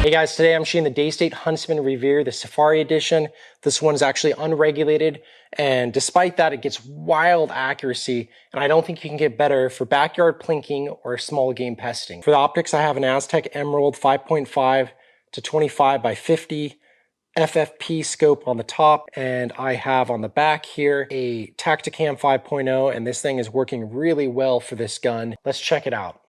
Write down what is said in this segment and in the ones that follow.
Hey guys, today I'm shooting the Daystate Huntsman Revere, the Safari Edition. This one's actually unregulated, and despite that, it gets wild accuracy, and I don't think you can get better for backyard plinking or small game pesting. For the optics, I have an Aztec Emerald 5.5 to 25 by 50 FFP scope on the top, and I have on the back here a Tacticam 5.0, and this thing is working really well for this gun. Let's check it out.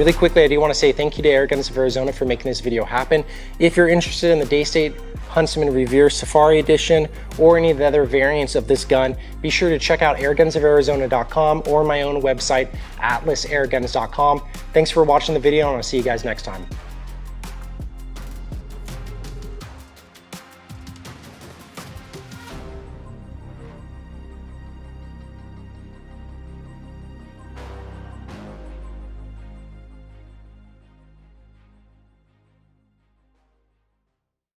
Really quickly, I do want to say thank you to Airguns of Arizona for making this video happen. If you're interested in the Daystate Huntsman Revere Safari Edition or any of the other variants of this gun, be sure to check out airgunsofArizona.com or my own website, atlasairguns.com. Thanks for watching the video, and I'll see you guys next time.